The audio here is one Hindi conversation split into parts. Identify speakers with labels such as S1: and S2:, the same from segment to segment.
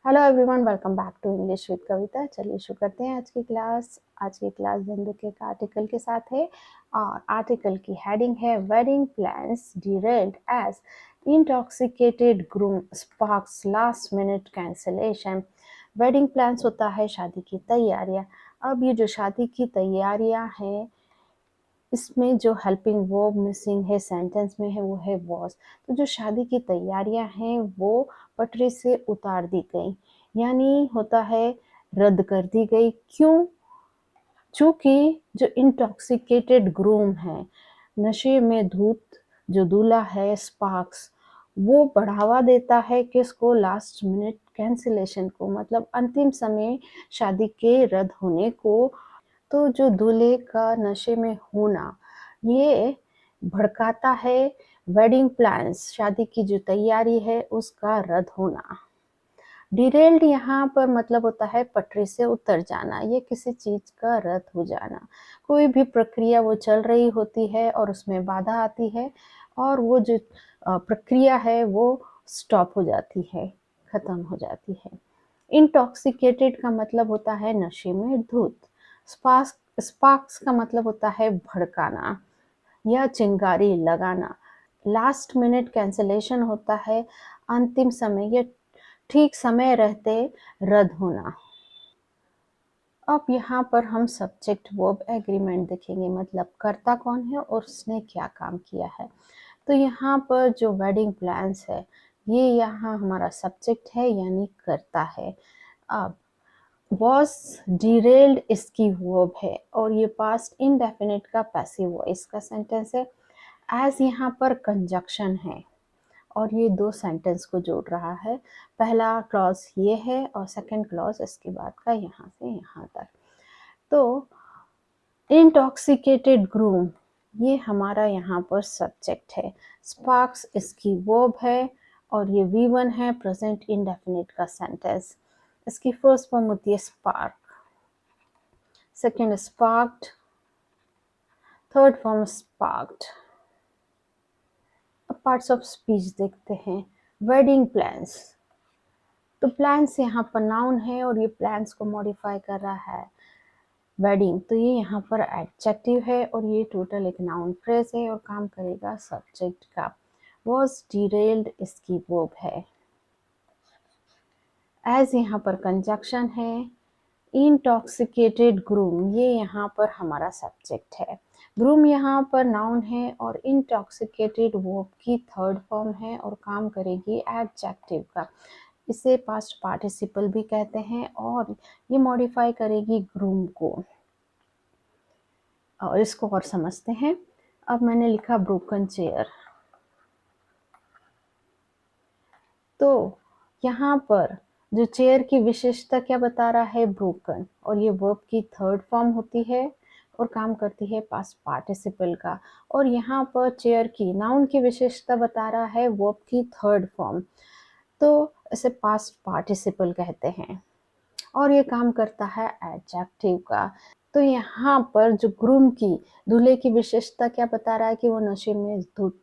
S1: Hello everyone, welcome back to English with Kavita. चलिए शुरू करते हैं आज की क्लास बंधु के एक आर्टिकल के साथ है और आर्टिकल की हेडिंग है wedding plans derailed as intoxicated groom sparks last minute cancellation. Wedding plans होता है शादी की तैयारियां। अब ये जो शादी की तैयारियां हैं इसमें जो हेल्पिंग वर्ब मिसिंग है सेंटेंस में है वो है वॉज। तो जो शादी की तैयारियां हैं वो पटरी से उतार दी गई, यानी होता है रद्द कर दी गई। क्यों? चूंकि जो इंटॉक्सिकेटेड ग्रूम है, नशे में धूत जो दूल्हा है स्पार्क्स, वो बढ़ावा देता है किसको? लास्ट मिनट कैंसिलेशन को, मतलब अंतिम समय शादी के रद्द होने को। तो जो दूल्हे का नशे में होना ये भड़काता है वेडिंग प्लान्स, शादी की जो तैयारी है उसका रद्द होना। डिरेल्ड यहाँ पर मतलब होता है पटरी से उतर जाना, ये किसी चीज का रद्द हो जाना। कोई भी प्रक्रिया वो चल रही होती है और उसमें बाधा आती है और वो जो प्रक्रिया है वो स्टॉप हो जाती है, खत्म हो जाती है। इंटॉक्सिकेटेड का मतलब होता है नशे में धुत। स्पार्क्स का मतलब होता है भड़काना या चिंगारी लगाना। लास्ट मिनट कैंसलेशन होता है अंतिम समय या ठीक समय रहते रद्द होना। अब यहाँ पर हम सब्जेक्ट वर्ब एग्रीमेंट देखेंगे, मतलब करता कौन है और उसने क्या काम किया है। तो यहाँ पर जो वेडिंग प्लान्स है ये यहाँ हमारा सब्जेक्ट है यानी करता है। अब वॉज डिरेल्ड इसकी वर्ब है और ये पास्ट इनडेफिनिट का पैसिव वॉइस का सेंटेंस है। एज यहाँ पर कंजक्शन है और ये दो सेंटेंस को जोड़ रहा है। पहला क्लॉज ये है और सेकंड क्लॉज इसके बाद का यहाँ से यहाँ तक। तो इंटॉक्सिकेटेड ग्रूम ये हमारा यहाँ पर सब्जेक्ट है, स्पार्क्स इसकी वर्ब है और ये V1 है प्रेजेंट इंडेफिनिट का सेंटेंस। इसकी फर्स्ट फॉर्म होती है spark, second sparked, third form sparked. अब पार्ट्स ऑफ स्पीच देखते हैं। वेडिंग प्लान्स, तो प्लान्स यहाँ पर नाउन है और ये प्लान्स को मॉडिफाई कर रहा है। वेडिंग तो ये यहाँ पर एडजेक्टिव है और ये टोटल एक नाउन फ्रेज है और काम करेगा सब्जेक्ट का। वॉज डिरेल्ड इसकी वर्ब है। एज यहाँ पर कंजक्शन है। इंटॉक्सिकेटेड ग्रूम ये यहाँ पर हमारा सब्जेक्ट है। ग्रूम यहाँ पर नाउन है और इंटॉक्सिकेटेड वर्ब की थर्ड फॉर्म है और काम करेगी एडजेक्टिव का। इसे पास्ट पार्टिसिपल भी कहते हैं और ये मॉडिफाई करेगी ग्रूम को। और इसको और समझते हैं। अब मैंने लिखा ब्रोकन चेयर, तो यहाँ पर जो चेयर की विशेषता क्या बता रहा है? ब्रोकन, और ये वर्ब की थर्ड फॉर्म होती है और काम करती है पास्ट पार्टिसिपल का। और यहाँ पर चेयर की नाउन की विशेषता बता रहा है वर्ब की थर्ड फॉर्म, तो इसे पास्ट पार्टिसिपल कहते हैं और ये काम करता है एडजेक्टिव का। तो यहाँ पर जो ग्रूम की दूल्हे की विशेषता क्या बता रहा है कि वो नशे में धुत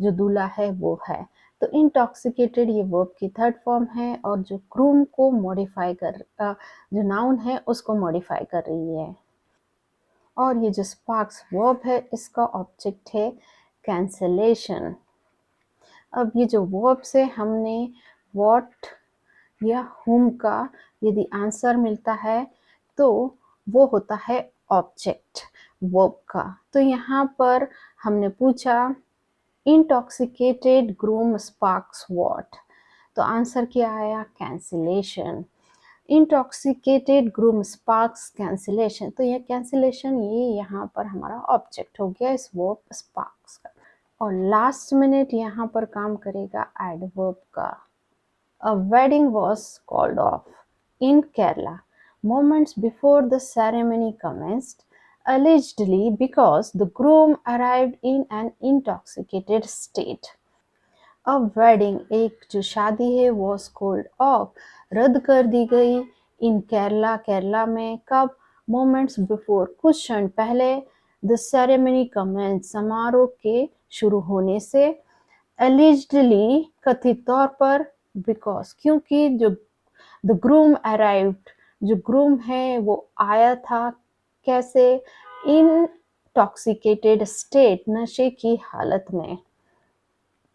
S1: जो दूल्हा है वो है। तो इंटॉक्सिकेटेड ये वर्ब की थर्ड फॉर्म है और जो ग्रूम को मॉडिफाई कर जो नाउन है उसको मॉडिफाई कर रही है। और ये जो स्पार्क्स वर्ब है इसका ऑब्जेक्ट है कैंसलेशन। अब ये जो वर्ब से हमने व्हाट या whom का यदि आंसर मिलता है तो वो होता है ऑब्जेक्ट वर्ब का। तो यहाँ पर हमने पूछा इंटॉक्सिकेटेड ग्रूम स्पार्क्स व्हाट, तो आंसर क्या आया? Cancellation. Intoxicated groom sparks cancellation, तो ये कैंसिलेशन ये यहाँ पर हमारा ऑब्जेक्ट हो गया इस वर्ब स्पार्क्स का। और लास्ट मिनट यहाँ पर काम करेगा एडवर्ब का। A wedding was called off in Kerala moments before the ceremony commenced, allegedly because the groom arrived in an intoxicated state. A wedding एक जो शादी है was called off रद्द कर दी गई in Kerala केरला में। कब? moments before कुछ क्षण पहले, the ceremony commenced समारोह के शुरू होने से, allegedly कथित तौर पर, because क्योंकि जो द ग्रूम अराइव्ड, जो ग्रूम है वो आया था, कैसे? इंटॉक्सिकेटेड स्टेट, नशे की हालत में।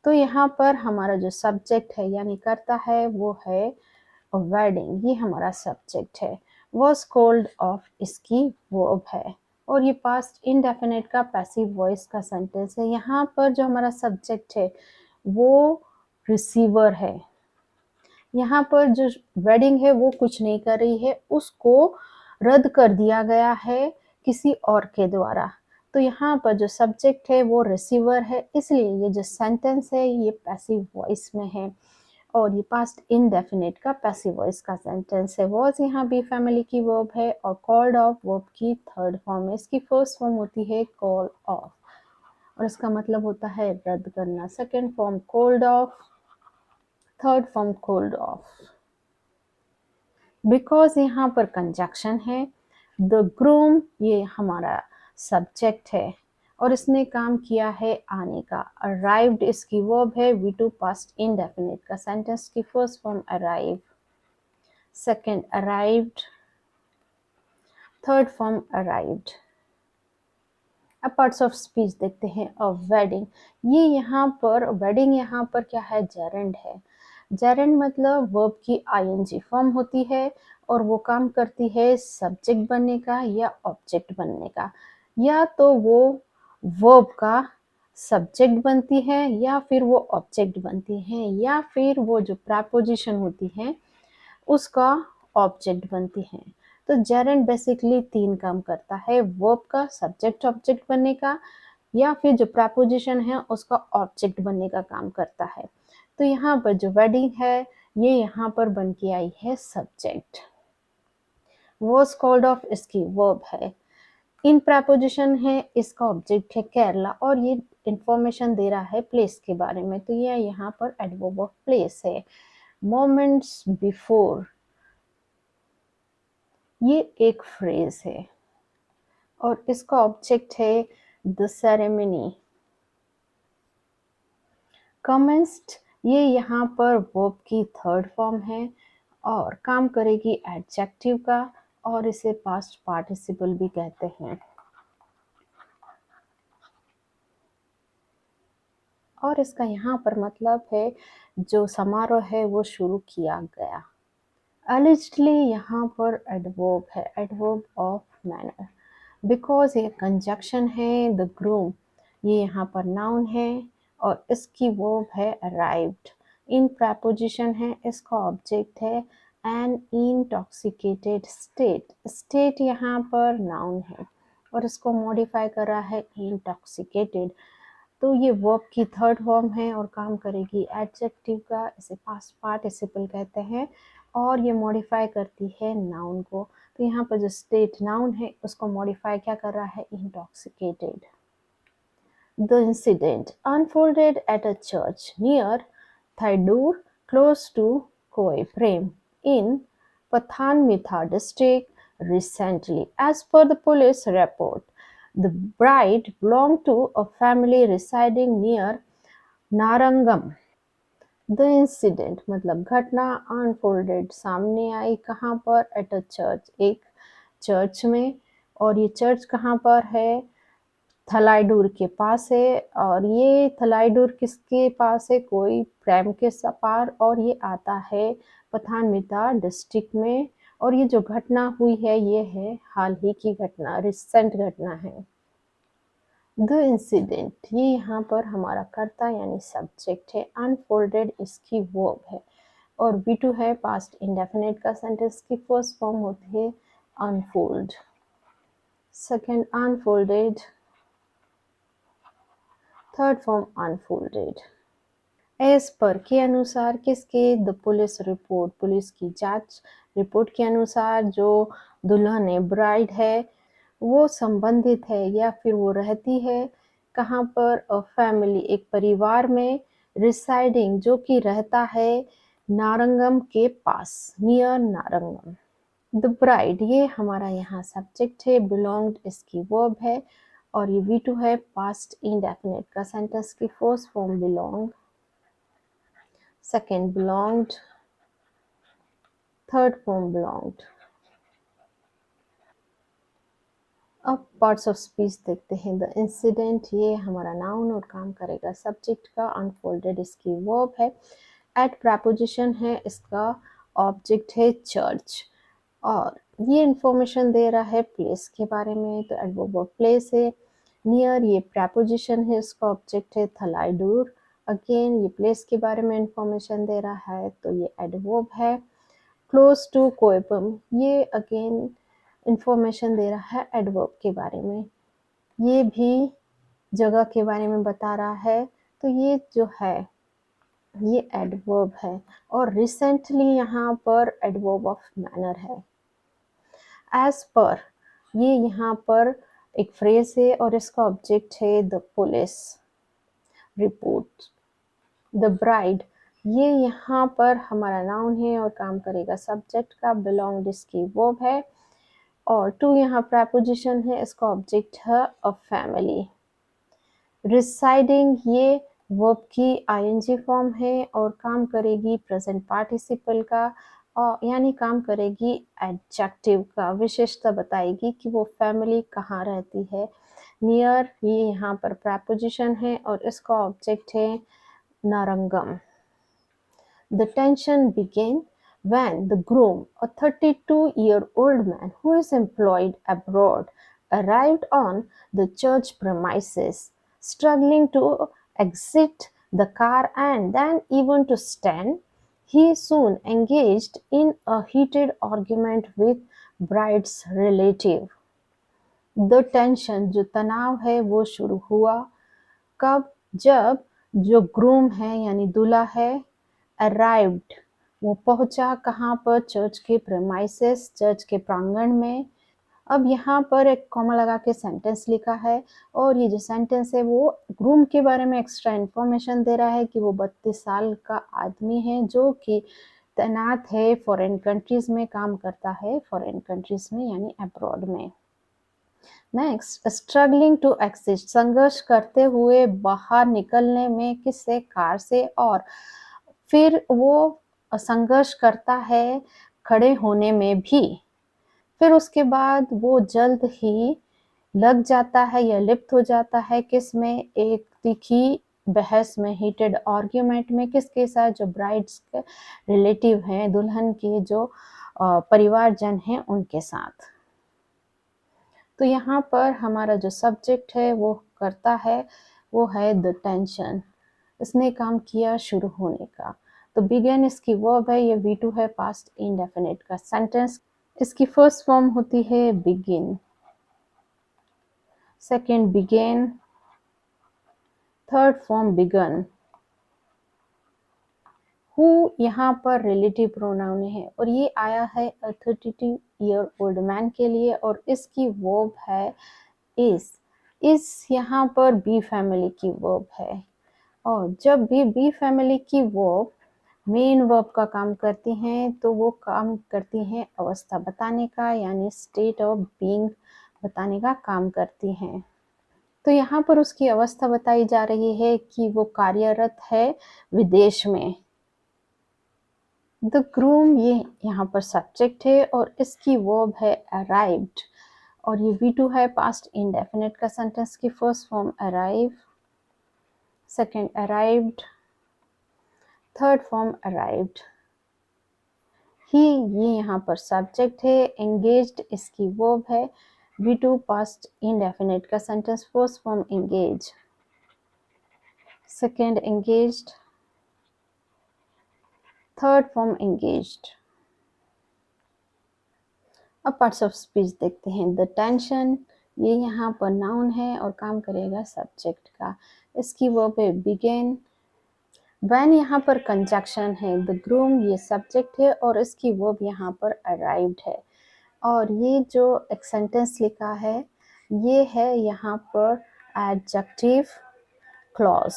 S1: तो यहाँ पर हमारा जो सब्जेक्ट है यानी करता है वो है वेडिंग, ये हमारा सब्जेक्ट है। वॉज कॉल्ड ऑफ इसकी वर्ब है, और ये पास्ट इंडेफिनिट का पैसिव वॉइस का सेंटेंस है। यहाँ पर जो हमारा सब्जेक्ट है वो रिसीवर है। यहाँ पर जो वेडिंग है वो कुछ नहीं कर रही है, उसको रद्द कर दिया गया है किसी और के द्वारा। तो यहाँ पर जो सब्जेक्ट है वो रिसीवर है, इसलिए ये जो सेंटेंस है ये पैसिव वॉइस में है, और ये पास्ट इंडेफिनिट का पैसिव वॉइस का सेंटेंस है। वॉज यहाँ बी फैमिली की वर्ब है, और कॉल्ड ऑफ वर्ब की थर्ड फॉर्म है। इसकी फर्स्ट फॉर्म होती है कॉल ऑफ, और इसका मतलब होता है रद्द करना। Second form called off, third form called off. Because यहाँ पर कंजक्शन है, द ग्रूम ये हमारा सब्जेक्ट है, और इसने काम किया है आने का। अराइव्ड इसकी वर्ब है, V2 पास्ट इंडेफिनिट का सेंटेंस की first form arrive, second arrived, third form arrived. अब पार्ट्स ऑफ स्पीच देखते हैं। अ वेडिंग, ये यहाँ पर वेडिंग यहाँ पर क्या है? जेरेंड है। जेरेंड मतलब वर्ब की आईएनजी फॉर्म होती है, और वो काम करती है सब्जेक्ट बनने का या ऑब्जेक्ट बनने का। या तो वो वर्ब का सब्जेक्ट बनती है, या फिर वो ऑब्जेक्ट बनती है, या फिर वो जो प्रेपोजिशन होती है उसका ऑब्जेक्ट बनती है। तो जेरेंड बेसिकली 3 काम करता है, वर्ब का सब्जेक्ट ऑब्जेक्ट बनने का, या फिर जो प्रेपोजिशन है उसका ऑब्जेक्ट बनने का काम करता है। तो यहाँ पर जो वेडिंग है ये यहाँ पर बन के आई है सब्जेक्ट। वॉज कॉल्ड ऑफ इसकी वर्ब है। इन प्रेपोजिशन है, इसका ऑब्जेक्ट है केरला, और ये इंफॉर्मेशन दे रहा है प्लेस के बारे में, तो ये यहाँ पर एडवर्ब ऑफ प्लेस है। मोमेंट्स बिफोर, ये एक फ्रेज है, और इसका ऑब्जेक्ट है द सेरेमनी। कमेंस्ड, ये यहाँ पर वर्ब की थर्ड फॉर्म है, और काम करेगी एडजेक्टिव का, और इसे पास्ट पार्टिसिपल भी कहते हैं। और इसका यहाँ पर मतलब है जो समारोह है वो शुरू किया गया। Allegedly यहाँ पर एडवर्ब है, एडवर्ब ऑफ मैनर, बिकॉज ये कंजक्शन है द ग्रूम, ये यहाँ पर नाउन है, और इसकी वर्ब है अराइव्ड। इन प्रेपोजिशन है, इसका ऑब्जेक्ट है एन इंटॉक्सिकेटेड स्टेट, स्टेट यहाँ पर नाउन है, और इसको मॉडिफाई कर रहा है इंटॉक्सिकेटेड। तो ये वर्ब की थर्ड फॉर्म है, और काम करेगी एडजेक्टिव का, इसे पास्ट पार्टिसिपल कहते हैं, और ये मॉडिफाई करती है नाउन को। तो यहाँ पर जो स्टेट नाउन है उसको मॉडिफाई क्या कर रहा है? Intoxicated. The incident unfolded at a church near Thadiyoor close to Koipuram in Pathanmitha district recently. As per the police report, the bride belonged to a family residing near Narangam. The incident मतलब घटना, अनफोल्डेड सामने आई, कहाँ पर? एट अ चर्च, एक चर्च में, और ये चर्च कहाँ पर है? थलाईडूर के पास है, और ये थलाईडूर किसके पास है? कोई प्रेम के पार, और ये आता है पठानमिता डिस्ट्रिक्ट में। और ये जो घटना हुई है ये है हाल ही की घटना, रिसेंट घटना है। द इंसिडेंट ये यहाँ पर हमारा कर्ता यानी सब्जेक्ट है, अनफोल्डेड इसकी वर्ब है, और V2 है पास्ट इंडेफिनिट का सेंटेंस की फर्स्ट फॉर्म होती है unfold, second unfolded, third form unfolded. As per के अनुसार, किसके? द पुलिस रिपोर्ट, पुलिस की जांच रिपोर्ट के अनुसार जो दुल्हन है, ब्राइड है, वो संबंधित है या फिर वो रहती है कहाँ पर? अ फैमिली, एक परिवार में, रिसाइडिंग जो कि रहता है नारंगम के पास, नियर नारंगम। द ब्राइड ये हमारा यहाँ सब्जेक्ट है, बिलोंग्ड इसकी वर्ब है, और ये V2 है पास्ट इंडेफिनिट का सेंटेंस की first form belong, second belonged, third form belonged. अब पार्ट्स ऑफ स्पीच देखते हैं। द इंसिडेंट, ये हमारा नाउन और काम करेगा सब्जेक्ट का। अनफोल्डेड इसकी वर्ब है। एट प्रपोजिशन है, इसका ऑब्जेक्ट है चर्च। और ये इंफॉर्मेशन दे रहा है प्लेस के बारे में, तो एडवर्ब ऑफ प्लेस है। नियर, ये प्रपोजिशन है, इसका ऑब्जेक्ट है थलाइडूर। अगेन ये प्लेस के बारे में इंफॉर्मेशन दे रहा है, तो ये एडवर्ब है। क्लोज टू कोएपम, ये अगेन इंफॉर्मेशन दे रहा है एडवर्ब के बारे में, ये भी जगह के बारे में बता रहा है, तो ये जो है ये एडवर्ब है। और रिसेंटली यहाँ पर एडवर्ब ऑफ मैनर है। एज पर, ये यहाँ पर एक फ्रेज है और इसका ऑब्जेक्ट है the police report. The bride, ये यहाँ पर हमारा नाउन है और काम करेगा सब्जेक्ट का। बिलोंग इसकी वर्ब है। और टू यहाँ प्रपोजिशन है, इसका ऑब्जेक्ट है अ फैमिली। रिसाइडिंग, ये वर्ब की आईएनजी फॉर्म है और काम करेगी प्रेजेंट पार्टिसिपल का, और यानी काम करेगी एडजेक्टिव का, विशेषता बताएगी कि वो फैमिली कहाँ रहती है। नियर, ये यहाँ पर प्रपोजिशन है और इसका ऑब्जेक्ट है नारंगम। The tension began when the groom, a 32-year-old man who is employed abroad, arrived on the church premises, struggling to exit the car and then even to stand. He soon engaged in a heated argument with bride's relative. The tension, जो तनाव है वो शुरू हुआ कब? जब जो ग्रूम है यानी दूल्हा है, अराइव्ड, वो पहुंचा कहाँ पर? चर्च के प्रेमाइसेस, चर्च के प्रांगण में। अब यहाँ पर एक कॉमा लगा के सेंटेंस लिखा है और ये जो सेंटेंस है वो ग्रूम के बारे में एक्स्ट्रा इन्फॉर्मेशन दे रहा है कि वो 32 साल का आदमी है जो कि तैनात है फॉरेन कंट्रीज में, काम करता है फॉरेन कंट्रीज में यानी अब्रॉड में। नेक्स्ट, स्ट्रगलिंग टू एक्सिस्ट, संघर्ष करते हुए बाहर निकलने में, किससे? कार से। और फिर वो संघर्ष करता है खड़े होने में भी। फिर उसके बाद वो जल्द ही लग जाता है या लिप्त हो जाता है किस में? एक तीखी बहस में, हीटेड आर्ग्यूमेंट में। किसके साथ? जो ब्राइड्स के रिलेटिव हैं, दुल्हन के जो परिवारजन हैं उनके साथ। तो यहाँ पर हमारा जो सब्जेक्ट है वो करता है वो है द टेंशन, इसने काम किया शुरू होने का। तो बिगन इसकी वर्ब है, ये V2 है, पास्ट इंडेफिनिट का सेंटेंस। इसकी फर्स्ट फॉर्म होती है begin, second began, third form begun. Who यहाँ पर रिलेटिव प्रोनाउन है और ये आया है 32-year-old मैन के लिए और इसकी वर्ब है इस यहाँ पर बी फैमिली की वर्ब है। और जब भी बी फैमिली की वर्ब मेन वर्ब का काम करती हैं तो वो काम करती हैं अवस्था बताने का, यानी स्टेट ऑफ बीइंग बताने का काम करती हैं। तो यहाँ पर उसकी अवस्था बताई जा रही है कि वो कार्यरत है विदेश में। द ग्रूम, ये यहाँ पर सब्जेक्ट है और इसकी वर्ब है अराइव्ड और ये V2 है, पास्ट इंडेफिनिट का सेंटेंस की first form arrive, second arrived, third form arrived. ही, ये यहाँ पर सब्जेक्ट है। एंगेज्ड इसकी वर्ब है, V2 पास्ट इंडेफिनिट का sentence first form engage, second engaged, third form engaged. अब पार्ट्स ऑफ स्पीच देखते हैं। द टेंशन, ये यहाँ पर नाउन है और काम करेगा सब्जेक्ट का। इसकी वर्ब है बिगेन। व्हेन यहाँ पर कंजक्शन है। द ग्रूम, ये सब्जेक्ट है और इसकी वर्ब यहाँ पर अराइव्ड है। और ये जो एक सेंटेंस लिखा है ये है यहाँ पर एडजेक्टिव क्लॉज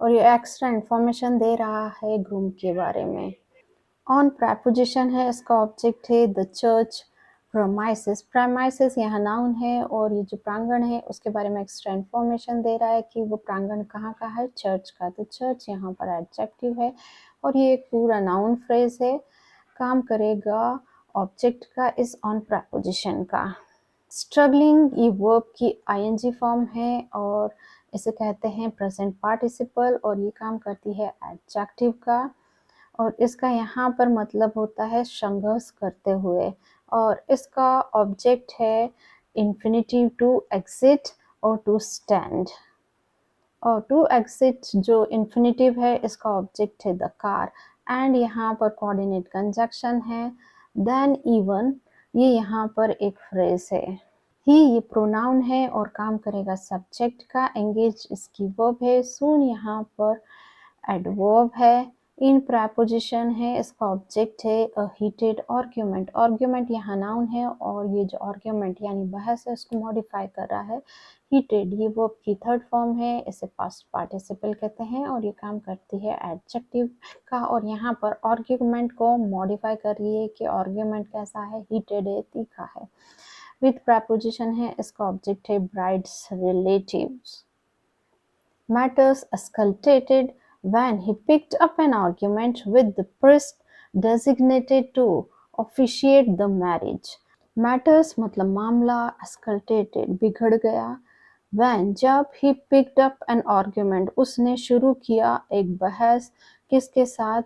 S1: और ये एक्स्ट्रा इंफॉर्मेशन दे रहा है ग्रूम के बारे में। ऑन प्रपोजिशन है, इसका ऑब्जेक्ट है द चर्च प्रेमाइसेस। प्रेमाइसेस यहाँ नाउन है और ये जो प्रांगण है उसके बारे में एक्स्ट्रा इंफॉर्मेशन दे रहा है कि वो प्रांगण कहाँ का है? चर्च का। तो चर्च यहाँ पर एडजेक्टिव है और ये एक पूरा नाउन फ्रेज है। काम करेगा ऑब्जेक्ट का इज ऑन प्रेपोजिशन का। स्ट्रगलिंग ये वर्ब की आईएनजी फॉर्म है और इसे कहते हैं प्रेजेंट पार्टिसिपल और ये काम करती है एडजेक्टिव का और इसका यहाँ पर मतलब होता है संघर्ष करते हुए और इसका ऑब्जेक्ट है इन्फिनिटिव टू एग्जिट और टू स्टैंड। और टू एग्जिट जो इन्फिनिटिव है इसका ऑब्जेक्ट है द कार एंड यहाँ पर कोऑर्डिनेट कंजक्शन है देन इवन ये यहाँ पर एक फ्रेज है। ही ये प्रोनाउन है और काम करेगा सब्जेक्ट का। एंगेज इसकी वर्ब है। सून यहाँ पर एडवर्ब है। इन प्रेपोजिशन है इसका ऑब्जेक्ट है अ हीटेड आर्ग्यूमेंट। आर्ग्यूमेंट यहाँ नाउन है और ये जो आर्ग्यूमेंट यानी बहस है उसको मॉडिफाई कर रहा है। हीटेड ये वर्ब की थर्ड फॉर्म है, इसे पास्ट पार्टिसिपल कहते हैं और ये काम करती है एडजेक्टिव का और यहाँ पर आर्ग्यूमेंट को मॉडिफाई कर रही है कि आर्ग्यूमेंट कैसा है, हीटेड है, तीखा है। विथ प्रेपोजिशन है इसका ऑब्जेक्ट है brides relatives. Matters escalated when he picked up an argument with the priest designated to officiate the marriage. Matters मतलब मामला, escalated बिगड़ गया, when जब he picked up an argument उसने शुरू किया एक बहस किसके साथ,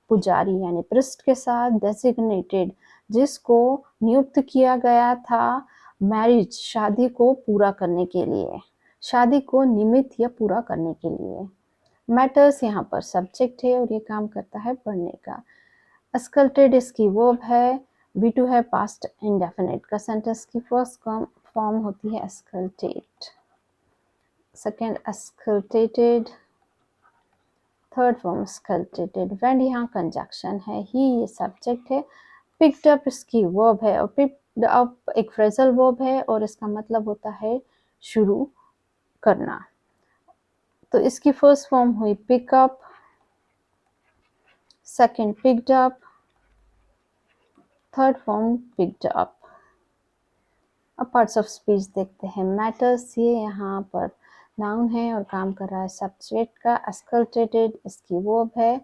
S1: पुजारी यानी priest के साथ, designated जिसको नियुक्त किया गया था मैरिज शादी को पूरा करने के लिए, शादी को निमित्त या पूरा करने के लिए। मैटर्स यहाँ पर सब्जेक्ट है और ये काम करता है पढ़ने का। एस्कल्टेड इसकी वर्ब है। V2 है पास्ट इंडेफिनिट का। सेंटेंस की फर्स्ट फॉर्म होती है एस्कल्टेट, सेकेंड एस्कल्टेटेड, थर्ड फॉर्म एस्कल्टेटेड। व्हेन यहाँ कंजक्शन है। ही ये सब्जेक्ट है। पिक्ड अप इसकी वर्ब है और पिक्ड अप एक फ्रेजल वर्ब है और इसका मतलब होता है शुरू करना। तो इसकी फर्स्ट फॉर्म हुई pickup, second picked up, third form picked up. अब पार्ट्स ऑफ स्पीच देखते हैं। मैटर्स ये यहाँ पर नाउन है और काम कर रहा है सब्जेक्ट का। एस्कल्टेटेड इसकी वर्ब है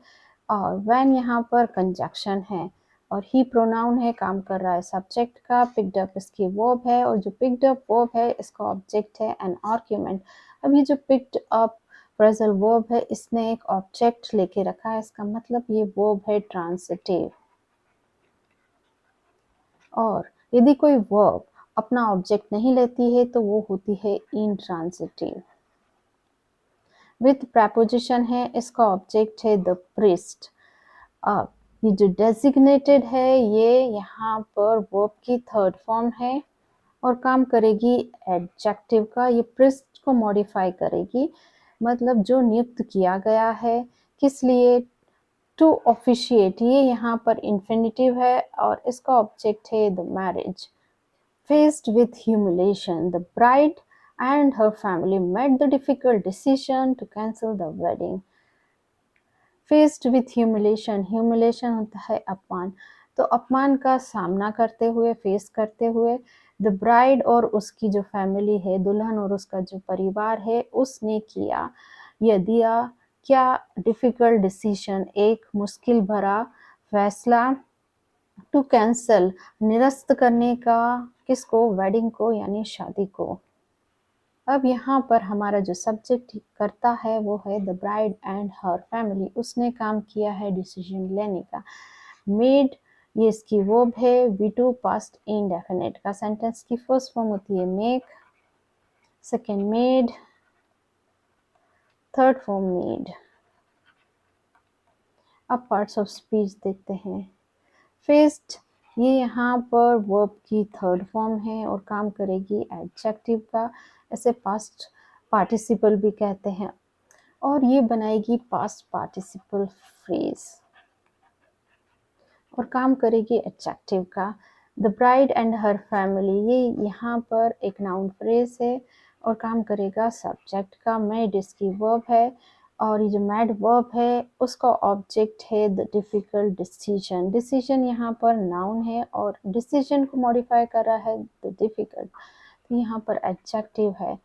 S1: और व्हेन यहाँ पर कंजक्शन है और ही प्रोनाउन है, काम कर रहा है सब्जेक्ट का। पिक्ड अप इसकी वर्ब है और जो पिक्ड अप वर्ब है इसका ऑब्जेक्ट है एन आर्ग्यूमेंट। अब ये जो पिक्ड अप फ्रेजल वर्ब है इसने एक ऑब्जेक्ट लेके रखा है, इसका मतलब ये वर्ब है ट्रांसिटिव। और यदि कोई वर्ब अपना ऑब्जेक्ट नहीं लेती है तो वो होती है इंट्रांसिटिव। विथ प्रेपोजिशन है इसका ऑब्जेक्ट है द प्रीस्ट। अब ये जो डेजिग्नेटेड है ये यहाँ पर वर्ब की थर्ड फॉर्म है और काम करेगी एडजेक्टिव का। ये प्रीस्ट को मॉडिफाई करेगी, मतलब जो नियुक्त किया गया है, किस लिए, टू ऑफिशिएट। ये यहाँ पर इन्फिनिटिव है और इसका ऑब्जेक्ट है the marriage. Faced with humiliation, the bride and her family made the difficult decision to cancel the wedding. Faced with humiliation, humiliation होता है अपमान, तो अपमान का सामना करते हुए, फेस करते हुए, द ब्राइड और उसकी जो फैमिली है, दुल्हन और उसका जो परिवार है, उसने किया, यह दिया क्या, डिफिकल्ट डिसीजन, एक मुश्किल भरा फैसला, टू कैंसल निरस्त करने का, किसको, वेडिंग को यानी शादी को। अब यहाँ पर हमारा जो सब्जेक्ट करता है वो है the bride and her family. उसने काम किया है डिसीजन लेने का। मेड ये इसकी वर्ब है। V2 पास्ट इंडेफिनिट का। सेंटेंस की फर्स्ट फॉर्म होती है make, second made, third form made. अब पार्ट्स ऑफ स्पीच देखते हैं। फेस्ड ये यहाँ पर वर्ब की थर्ड फॉर्म है और काम करेगी एडजेक्टिव का। इसे पास्ट पार्टिसिपल भी कहते हैं और ये बनाएगी पास्ट पार्टिसिपल फ्रेज और काम करेगी एडजेक्टिव का। The bride and her family ये यहाँ पर एक नाउन फ्रेज है और काम करेगा सब्जेक्ट का। मेड इसकी वर्ब है और ये जो मैड वर्ब है उसका ऑब्जेक्ट है द डिफिकल्ट डिसीजन। डिसीजन यहाँ पर नाउन है और डिसीजन को मॉडिफाई कर रहा है द डिफिकल्ट, तो यहाँ पर एडजेक्टिव है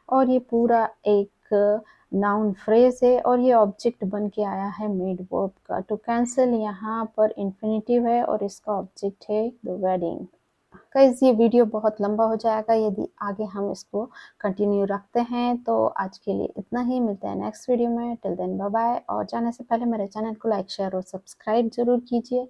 S1: और ये पूरा एक नाउन फ्रेज है और ये ऑब्जेक्ट बन के आया है मेड वर्ब का। टू कैंसिल यहाँ पर इन्फिनेटिव है और इसका ऑब्जेक्ट है द वेडिंग। गाइस ये वीडियो बहुत लंबा हो जाएगा यदि आगे हम इसको कंटिन्यू रखते हैं, तो आज के लिए इतना ही। मिलते हैं नेक्स्ट वीडियो में। Till then bye bye. और जाने से पहले मेरे चैनल को लाइक शेयर और सब्सक्राइब जरूर कीजिए।